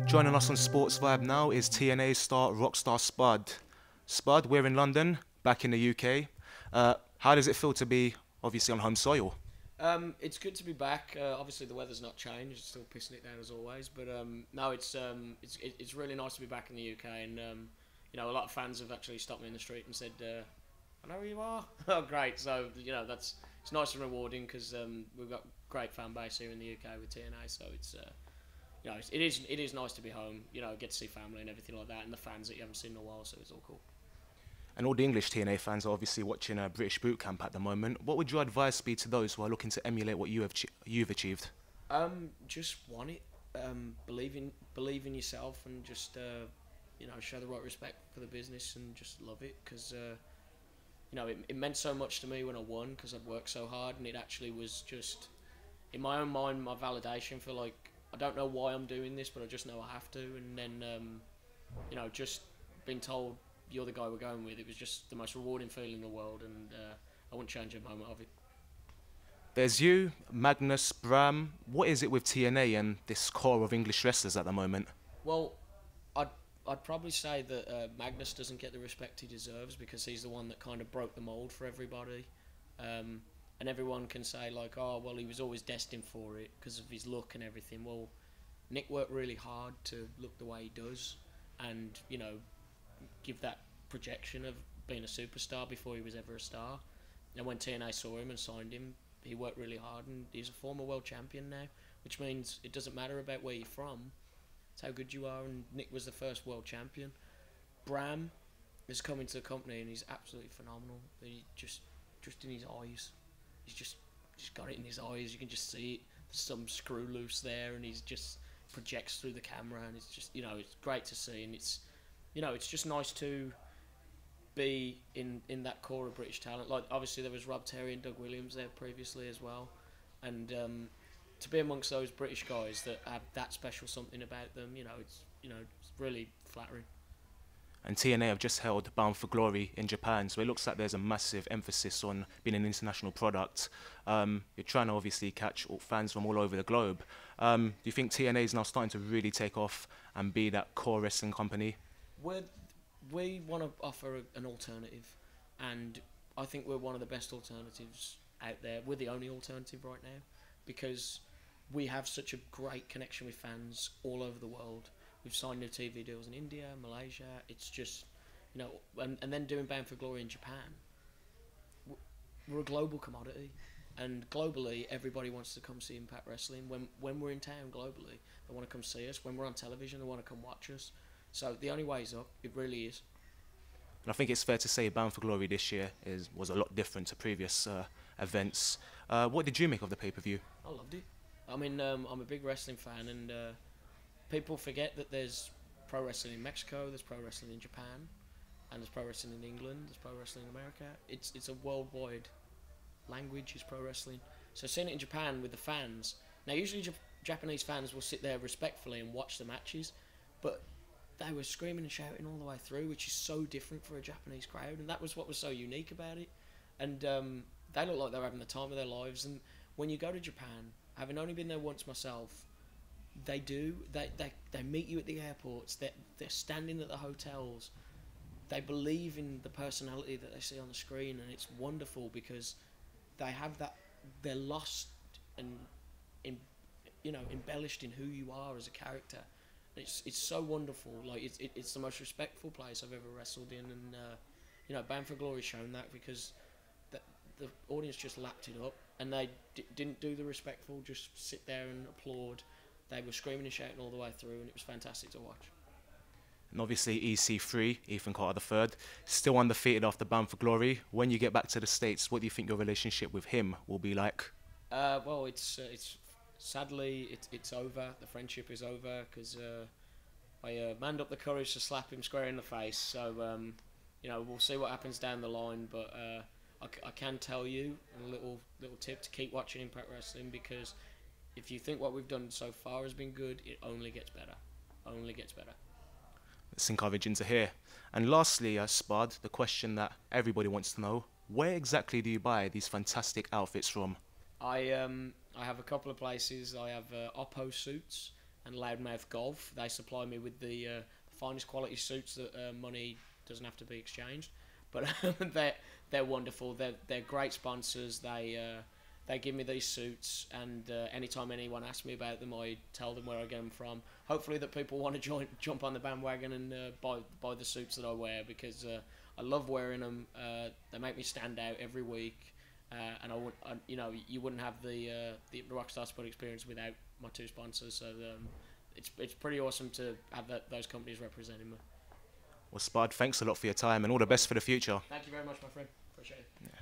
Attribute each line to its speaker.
Speaker 1: Joining us on Sports Vibe now is TNA star Rockstar Spud. Spud, we're in London, back in the UK. How does it feel to be obviously on home soil?
Speaker 2: It's good to be back. Obviously, the weather's not changed; it's still pissing it down as always. But no, it's really nice to be back in the UK, and a lot of fans have actually stopped me in the street and said, "I know who you are." Oh, great! So that's it's nice and rewarding because we've got great fan base here in the UK with TNA. So it is nice to be home. Get to see family and everything like that, and the fans that you haven't seen in a while. So it's all cool.
Speaker 1: And all the English TNA fans are obviously watching a British boot camp at the moment. What would your advice be to those who are looking to emulate what you've achieved?
Speaker 2: Just want it. Believe in yourself, and just show the right respect for the business, and just love it because it meant so much to me when I won because I'd worked so hard, and it actually was just in my own mind my validation for like I don't know why I'm doing this, but I just know I have to, and then just being told you're the guy we're going with, it was just the most rewarding feeling in the world, and I wouldn't change a moment of it.
Speaker 1: There's you, Magnus, Bram. What is it with TNA and this core of English wrestlers at the moment?
Speaker 2: Well, I'd I'd probably say that Magnus doesn't get the respect he deserves because he's the one that kind of broke the mold for everybody. And everyone can say like, oh well, he was always destined for it because of his look and everything. Well, Nick worked really hard to look the way he does, and give that projection of being a superstar before he was ever a star. And when TNA saw him and signed him, he worked really hard, and he's a former world champion now, which means it doesn't matter about where you're from, it's how good you are. And Nick was the first world champion. Bram is coming to the company, and he's absolutely phenomenal. He just in his eyes, he's just got it in his eyes. You can just see it. There's some screw loose there, and he's just projects through the camera, and it's just it's great to see, and it's just nice to be in that core of British talent. Like obviously there was Rob Terry and Doug Williams there previously as well, and to be amongst those British guys that have that special something about them, it's really flattering.
Speaker 1: And TNA have just held Bound for Glory in Japan, so it looks like there's a massive emphasis on being an international product. You're trying to obviously catch fans from all over the globe. Do you think TNA is now starting to really take off and be that core wrestling company?
Speaker 2: We want to offer an alternative, and I think we're one of the best alternatives out there. We're the only alternative right now because we have such a great connection with fans all over the world. We've signed new TV deals in India, Malaysia. It's just, and then doing Bound for Glory in Japan. We're a global commodity, and globally, everybody wants to come see Impact Wrestling. When we're in town globally, they want to come see us. When we're on television, they want to come watch us. So the only way is up. It really is.
Speaker 1: And I think it's fair to say Bound for Glory this year was a lot different to previous events. What did you make of the pay-per-view?
Speaker 2: I loved it. I mean, I'm a big wrestling fan, and people forget that there's pro wrestling in Mexico, there's pro wrestling in Japan, and there's pro wrestling in England, there's pro wrestling in America. It's a worldwide language, is pro wrestling. So seeing it in Japan with the fans, now usually Japanese fans will sit there respectfully and watch the matches, but they were screaming and shouting all the way through, which is so different for a Japanese crowd, and that was what was so unique about it. And they look like they were having the time of their lives. And when you go to Japan, having only been there once myself, they meet you at the airports. They're standing at the hotels. They believe in the personality that they see on the screen, and it's wonderful because they have that. They're lost and embellished in who you are as a character. It's so wonderful. Like it's the most respectful place I've ever wrestled in, and Bound for Glory shown that because the audience just lapped it up, and they didn't do the respectful, just sit there and applaud. They were screaming and shouting all the way through, and it was fantastic to watch.
Speaker 1: And obviously EC3, Ethan Carter III, still undefeated after Bound for Glory. When you get back to the States, what do you think your relationship with him will be like?
Speaker 2: Well, it's sadly it's over. The friendship is over because I manned up the courage to slap him square in the face. So we'll see what happens down the line. But I can tell you a little tip to keep watching Impact Wrestling, because if you think what we've done so far has been good, it only gets better. Only gets better.
Speaker 1: Let's encourage into here. And lastly, Spud, the question that everybody wants to know: where exactly do you buy these fantastic outfits from?
Speaker 2: I have a couple of places. I have Oppo Suits, and Loudmouth Golf. They supply me with the finest quality suits that money doesn't have to be exchanged. But they're wonderful. They're great sponsors. They give me these suits, and anytime anyone asks me about them, I tell them where I get them from. Hopefully that people want to jump on the bandwagon and buy the suits that I wear, because I love wearing them. They make me stand out every week, and you wouldn't have the Rockstar Spud experience without my two sponsors. So it's pretty awesome to have those companies representing me.
Speaker 1: Well, Spud, thanks a lot for your time, and all the best for the future.
Speaker 2: Thank you very much, my friend. Appreciate it.
Speaker 1: Yeah.